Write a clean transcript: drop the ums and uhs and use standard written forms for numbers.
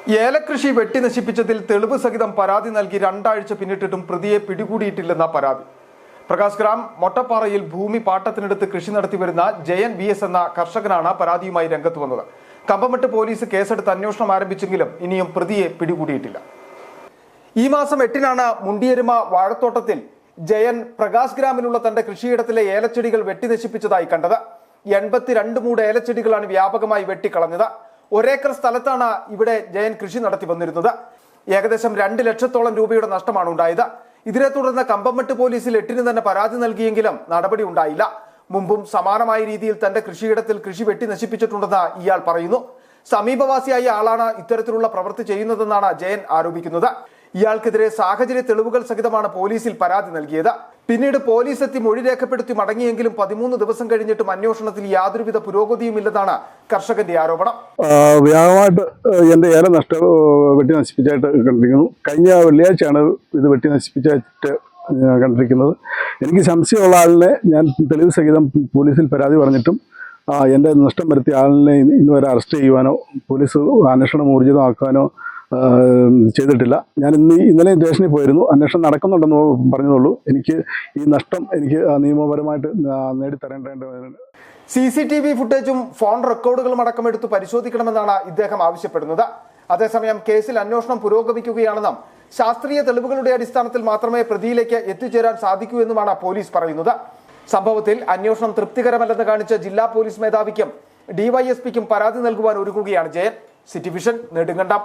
ഏലകൃഷി വെട്ടി നശിപ്പിച്ചതിൽ തെളിവ് സഹിതം പരാതി നൽകി 2 ആഴ്ച പിന്നിട്ടിട്ടും പ്രതിയെ പിടികൂടിയിട്ടില്ലെന്ന പരാതി. പ്രകാശ് ഗ്രാം മൊട്ടപ്പാറയിൽ ഭൂമി പാട്ടത്തിനെടുത്ത് കൃഷി നടത്തിവരുന്ന ജയൻ BS എന്ന കർഷകനാണ് പരാതിയുമായി രംഗത്ത് വന്നത്. കമ്പമട്ട് പോലീസ് കേസെടുത്ത് അന്വേഷണം ആരംഭിച്ചെങ്കിലും ഇനിയും പ്രതിയെ പിടികൂടിയിട്ടില്ല. ഈ മാസം 8-നാണ് മുണ്ടിയരുമ വാഴത്തോട്ടത്തിൽ ജയൻ പ്രകാശ് ഗ്രാമിലുള്ള തന്റെ കൃഷിയിടത്തിലെ ഏലച്ചെടികൾ വെട്ടി നശിപ്പിച്ചതായി കണ്ടത്. 82 മൂട് ഏലച്ചെടികളാണ് വ്യാപകമായി വെട്ടിക്കളഞ്ഞത്. 1 ഏക്കർ സ്ഥലത്താണ് ഇവിടെ ജയൻ കൃഷി നടത്തി വന്നിരുന്നത്. ഏകദേശം 2 ലക്ഷത്തോളം രൂപയുടെ നഷ്ടമാണ് ഉണ്ടായത്. ഇതിനെ തുടർന്ന് കമ്പമട്ട് പോലീസിൽ 8-ന് തന്നെ പരാതി നൽകിയെങ്കിലും നടപടി ഉണ്ടായില്ല. മുമ്പും സമാനമായ രീതിയിൽ തന്റെ കൃഷിയിടത്തിൽ കൃഷി വെട്ടി നശിപ്പിച്ചിട്ടുണ്ടെന്ന് ഇയാൾ പറയുന്നു. സമീപവാസിയായ ആളാണ് ഇത്തരത്തിലുള്ള പ്രവൃത്തി ചെയ്യുന്നതെന്നാണ് ജയൻ ആരോപിക്കുന്നത്. ഇയാൾക്കെതിരെ സാഹചര്യ തെളിവുകൾ സഹിതമാണ് പോലീസിൽ പരാതി നൽകിയത്. പിന്നീട് പോലീസ് എത്തി മൊഴി രേഖപ്പെടുത്തി മടങ്ങിയെങ്കിലും 13 ദിവസം കഴിഞ്ഞിട്ടും അന്വേഷണത്തിൽ യാതൊരുവിധ പുരോഗതിയുമില്ലെന്നാണ് കർഷകന്റെ ആരോപണം. വ്യാപകമായിട്ട് എന്റെ ഏലം വെട്ടി നശിപ്പിച്ചായിട്ട് കണ്ടിരിക്കുന്നു. കഴിഞ്ഞ വെള്ളിയാഴ്ചയാണ് ഇത് വെട്ടി നശിപ്പിച്ചായിട്ട് കണ്ടിരിക്കുന്നത്. എനിക്ക് സംശയമുള്ള ആളിനെ ഞാൻ തെളിവ് സഹിതം പോലീസിൽ പരാതി പറഞ്ഞിട്ടും എൻ്റെ നഷ്ടം വരുത്തിയ ആളിനെ ഇന്ന് വരെ അറസ്റ്റ് ചെയ്യുവാനോ പോലീസ് അന്വേഷണം ഊർജിതമാക്കാനോ ചെയ്തിട്ടില്ല. ഞാൻ ഇന്നലെ സ്റ്റേഷനിൽ പോയിരുന്നു. അന്വേഷണം നടക്കുന്നുണ്ടെന്ന് പറഞ്ഞതുള്ളൂ. എനിക്ക് ഈ നഷ്ടം എനിക്ക് നിയമപരമായിട്ട് നേടിത്തരേണ്ടതുണ്ട്. CCTV ഫുട്ടേജും ഫോൺ റെക്കോർഡുകളും അടക്കം എടുത്ത് പരിശോധിക്കണമെന്നാണ് ഇദ്ദേഹം ആവശ്യപ്പെടുന്നത്. അതേസമയം കേസിൽ അന്വേഷണം പുരോഗമിക്കുകയാണെന്നും ശാസ്ത്രീയ തെളിവുകളുടെ അടിസ്ഥാനത്തിൽ മാത്രമേ പ്രതിയിലേക്ക് എത്തിച്ചേരാൻ സാധിക്കൂ എന്നുമാണ് പോലീസ് പറയുന്നത്. സംഭവത്തിൽ അന്വേഷണം തൃപ്തികരമല്ലെന്ന് കാണിച്ച് ജില്ലാ പോലീസ് മേധാവിക്കും DYSPക്കും പരാതി നൽകുവാൻ ഒരുങ്ങുകയാണ് ജയൻ. City vision, Nedumkandam.